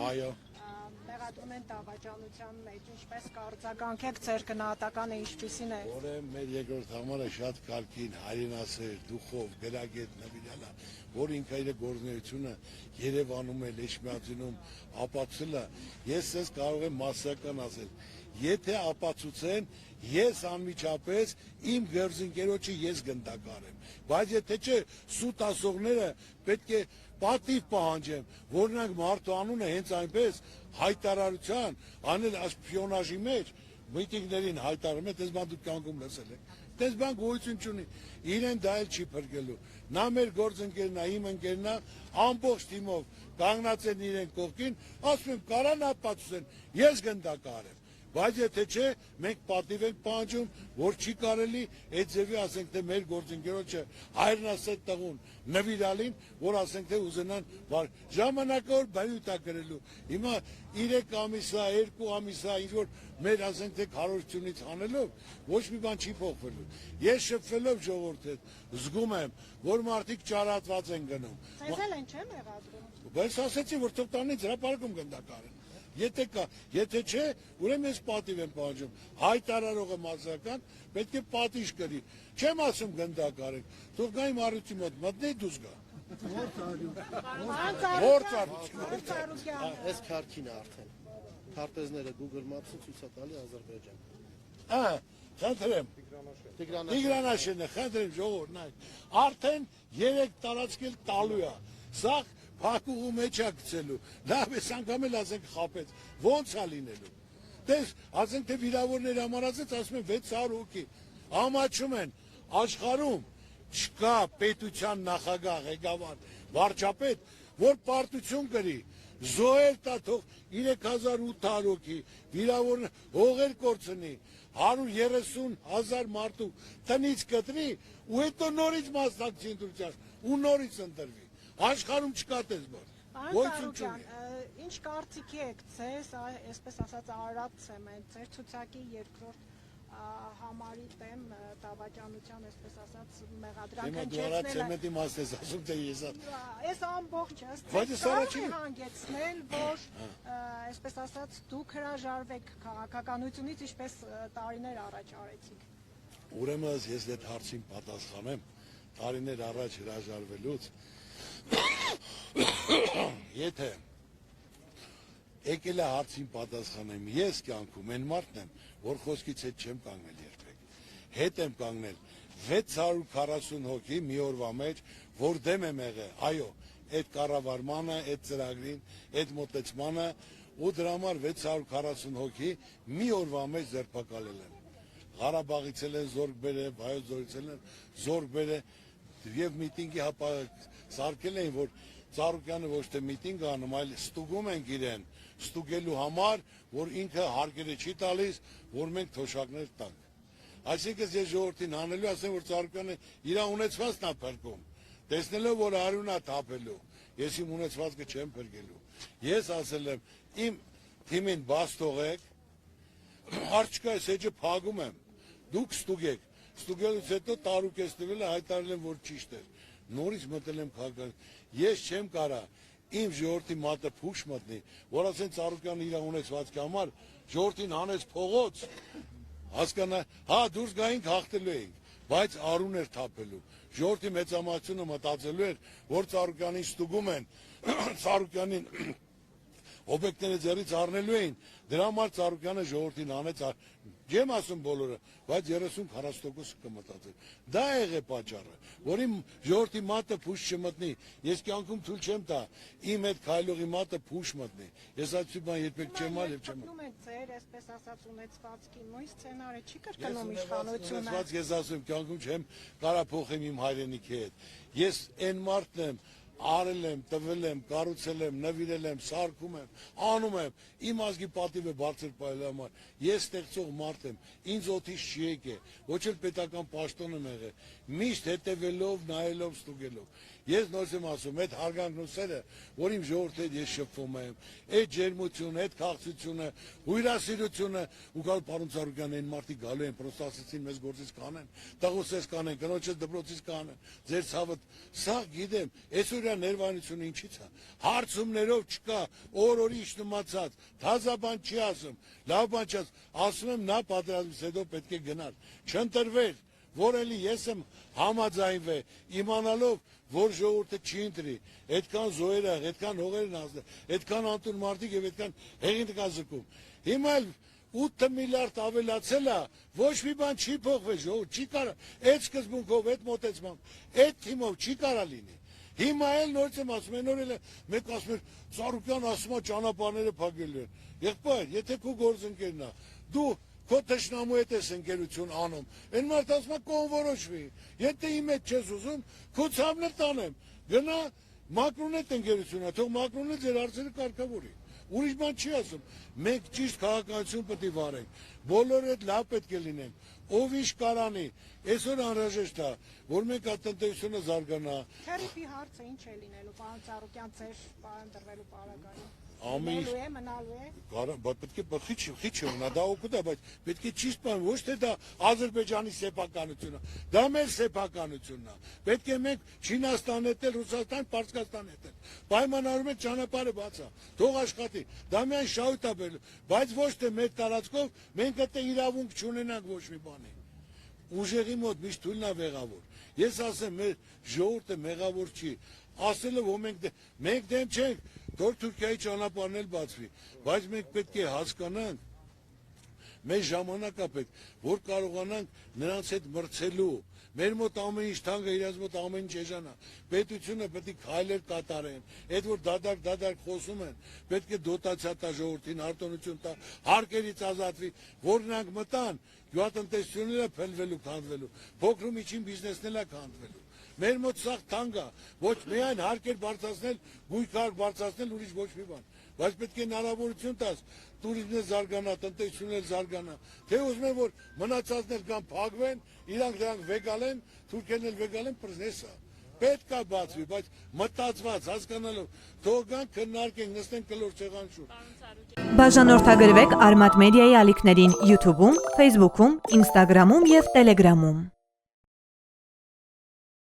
Այո։ Մեղադրում են դավաճանության մեջ, ինչպես կարձագանքեք ձեր գնահատականը ինչպիսին է։ Ուրեմն մեր երկրորդ համարը շատ կարգին, հայրենասեր, դուխով, գրագետ, նվիրալա, որ ինքը իր գործունեությունը Երևանում է, Լեշմիածինում ապացուցել է, ես ես կարող եմ մասսական ասել, եթե ապացուցեն, ես անմիջապես իմ գործընկերոջը ես գնդակարեմ, բայց եթե չէ, սուտ ասողները պետք է պատիվ պահանջեմ, որնանք մարդու անունը հենց այնպես հայտարարության, անել սպիոնաժի մեջ, միտինգներին հայտարարում է, դες բան դուք կանգում լսել եք, դες բան գոյություն չունի, իրեն դա էլ չի փրկելու, նա մեր գործընկերն է, իմ ընկերն է, ամբողջ թիմով կանգնած են իրեն կողքին, ասում եմ, կարան ապացուցեն, ես գնդակարեմ, բայց եթե չէ, մենք պատիվ ենք պահանջում, որ չի կարելի այդ ձևի ասենք թե մեր գործընկերոջը հայրենասեր տղուն նվիրալին, որ ասենք թե ուզենան ժամանակավոր բայութ է գրելու։ Հիմա 3 ամիսա, 2 ամիսա ինչ որ մեր ասենք թե քարոզությունից անելով ոչ մի բան չի փոխվելու։ Ես շփվելով ժողովրդի հետ զգում եմ, որ մարդիկ ճարատված են գնում։ Ձեզ էլ են չէ՞ մեղադրում։ Բայց ասեցի, որ թող տանից հրապարակում գնդակարեն։ Եթե կա, եթե չէ, ուրեմն ես պատիվ եմ պահանջում, հայտարարողը մասսական պետք է պատիժ կրի, չեմ ասում գնդակարեք, թող գա իմ առյուծի մոտ, մտնի դուս գա։ Այս քարքին է արդեն, քարտեզները Google Maps-ում ցույց է տալի Ադրբեջան։ Խնդրեմ, Տիգրանաշենն է, խնդրեմ ժողովուրդ նայեք, արդեն 3 տարածք էլ տալու է, սա փակուղու մեջ է գցելու, լավ ես անգամ էլ ասենք խապեց, ոնց է լինելու, տես, ասենք թե վիրավորներ համարացեց, ասում են 600 հոգի, ամաչում են, աշխարհում չկա պետության նախագահ, ղեկավար, վարչապետ, որ պարտություն կրի, զոհեր տա թող 3800 հոգի, վիրավորներ, հողեր կորցնի, 130,000 մարդու տնից կտրի, ու հետո նորից մասնակցի ընտրության, ու նորից ընտրվի։ Աշխարհում չկա դες բան։ Պարոն, ինչ կարծիքի եք ձեզ, այսպես ասած Արաբ ցեմենտ, ձեր ցուցակի երկրորդ համարի դեմ դավաճանության, այսպես ասած մեղադրանք հնչեցնել։ Դու ցեմենտի մաս ես ասում, թե ես Այս ամբողջը հանգեցնել, որ այսպես ասած դուք հրաժարվեք քաղաքականությունից, ինչպես տարիներ առաջ արեցիք։ Ուրեմն ես այդ հարցին պատասխանեմ, տարիներ առաջ հրաժարվելուց Եթե եկել է հարցին պատասխանեմ, ես կյանքում այն մարդն եմ, որ խոսքից հետ չեմ կանգնել երբեք, հետ եմ կանգնել 640 հոգի մի օրվա մեջ, որ դեմ եմ եղել, այո, այդ կառավարմանը, այդ ծրագրին, այդ մոտեցմանը ու դրա համար 640 հոգի մի օրվա մեջ ձերբակալել են, Ղարաբաղից էլ են զորք բերել, Վայոց ձորից էլ են զորք բերել եւ միտինգի սարքել էին, որ Ծառուկյանը ոչ թե միտինգ անում, այլ ստուգում ենք իրեն, ստուգելու համար, որ ինքը հարկերը չի տալիս, որ մենք թոշակներ տանք։ Այսինքն ես ժողովրդին հանելու ասեմ, որ Ծառուկյանը իր ունեցվածքն է փրկում, տեսնելով, որ արյուն է թափելու, ես իմ ունեցվածքը չեմ փրկելու։ Ես ասել եմ, իմ թիմին բաց թողեք, աղջկա ես էջը փակում եմ, դուք ստուգեք, ստուգելուց հետո տարուկ ես տվել է, հայտարարել եմ, որ ճիշտ էր։ Նորից մտել եմ քաղաք, ես չեմ կարա իմ ժողովրդի մատը փուշ մտնի, որ ասեն Ծառուկյանը իր ունեցվածքի համար ժողովրդին հանեց փողոց, հասկանա, հա դուրս գայինք հաղթելու էինք, բայց արուն էր թափելու, ժողովրդի մեծամասնությունը մտածելու էր, որ Ծառուկյանին ստուգում են, Ծառուկյանին օբյեկտները ձեռից առնելու էին, դրա համար Ծառուկյանը ժողովրդին հանեց, չեմ ասում բոլորը, բայց 30-40% կմտածել։ Դա եղե պատճառը, որ իմ ժողովրդի մատը փուշ չմտնի, ես կյանքում թույլ չեմ տա, իմ այդ քայլողի մատը փուշ մտնի։ Ես այդպիսի բան երբեք չեմ արել, չեմ։ Մտնում եք ձեր, այսպես ասած, ունեցվածքի նույն սցենարը չի կրկնում իշխանությունը։ Ունեցված ես ասում, կյանքում չեմ կարա փոխեմ իմ հայրենիքի հետ։ Ես այն մարդն եմ, արել եմ, տվել եմ, կառուցել եմ, նվիրել եմ, սարքում եմ, անում եմ, իմ ազգի պատիվը բարձր պահելու համար, ես ստեղծող մարդ եմ, ինձ օդից չի եկել, ոչ էլ պետական պաշտոն եմ եղել, միշտ հետևելով, նայելով, ստուգելով։ Ես նորից եմ ասում, այդ հարգանքնուսերը, որ իմ ժողովրդի հետ ես շփվում եմ, այդ ջերմությունը, այդ քաղցությունը, հյուրասիրությունը, ու գալ պարոն Ծառուկյան, այն մարդիկ գալու են, պրոստը ասեցին մեզ գործից կանեն, տղուսես կանեն, կնոջս դպրոցից կանեն, ձեր ցավը, սա գիտեմ, այսօրյա ներվայնությունը ինչից է, հարցումներով չկա, օր-օրի իշտումացած, թազա բան չի ասում, լավ բան չի ասում եմ նա պատերազմից հետո պետք է գնար, չընտրվեր, որ էլի ես եմ համաձայնվել, իմանալով, որ ժողովուրդը չի ընտրի, այդքան զոհերաղ, այդքան հողեր են ազդել, այդքան անտուն մարդիկ եւ այդքան հեղին կա զրկում։ Հիմա 8 միլիարդ ավելացել է, ոչ մի բան չի փոխվել, ժողովուրդ չի կարա, այդ սկզբունքով, այդ մոտեցմամբ, այդ թիմով չի կարա լինի։ Հիմա էլ նորից եմ ասում, այն օրել է մեկ ասում էր, Ծառուկյան ասում է ճանապարհները փակելու են։ Եղբայր, եթե քո գործընկերն է, դու քո թշնամու հետ ես ընկերություն անում, այն մարդ ասում է կողմ որոշվի, եթե իմ հետ չես ուզում, քո ցավն էլ տանեմ, գնա Մակրոնի հետ ընկերություն, թող Մակրոնը ձեր հարցերը կարգավորի, ուրիշ բան չի ասում, մենք ճիշտ քաղաքականություն պետք է վարենք, բոլորը հետ լավ պետք է լինենք, ով ինչ կարանի, այսօր անհրաժեշտ է, որ մենք տնտեսությունը զարգանա։ Թերիփի հարցը ինչ է լինելու, պարոն Ծառուկյան, ձեր ընտրվելու պարագայում։ Ամեն ինչ մնալու է։ Բայց պետք է խիչ ունենա, դա օգուտ է, բայց պետք է ճիշտ բան, ոչ թե դա Ադրբեջանի սեփականությունն է, դա մեր սեփականությունն է։ Պետք է մենք Չինաստան հետ, Ռուսաստան, Պարսկաստան հետ պայմանավորում ենք ճանապարհը բացա, թող աշխատի, դա միայն շահույթ է բերելու, բայց ոչ թե մեր տարածքով մենք այդ իրավունք չունենանք ոչ մի բանի։ Ուժերի մոտ միշտ թույլն է վեղավոր։ Ես ասեմ, մեր ժողովուրդը մեղավոր չի, ասելը որ մենք դեմ չենք, թող Թուրքիայի ճանապարհն էլ բացվի, բայց մենք պետք է հասկանանք, մեր ժամանակա պետք, որ կարողանանք նրանց հետ մրցելու, մեր մոտ ամեն ինչ թանկ է, իրաց մոտ ամեն ինչ էժան է, պետությունը պետք է քայլեր կատարեն, այդ որ դադարք խոսում են, պետք է դոտացիա տա ժողովրդին, արտոնություն տա, հարկերից ազատվի, որ նրանք մտան, գյուղատնտեսությունն է փլվելու, քանդվելու, փոքր ու միջին բիզնեսն էլ է քանդվելու։ Մեր մոտ սաղ թանկ է, ոչ միայն հարկեր բարձրացնել, գույքարկ բարձրացնել, ուրիշ ոչ մի բան, բայց պետք է հնարավորություն տաս, տուրիզմն էլ զարգանա, տնտեսությունն էլ զարգանա, թե ուզում են, որ մնացածներ կան փակվեն, իրանք դրանք վեգալեն, թուրքերն էլ վեգալեն, բիզնեսը պետք է բացվի, բայց մտածված, հասկանալով, թող գանք քննարկենք, նստենք կլոր սեղան շուրջ։ Բաժանորդագրվեք Արմատ մեդիայի ալիքներին YouTube-ում, Facebook-ում, Instagram-ում և Telegram-ում։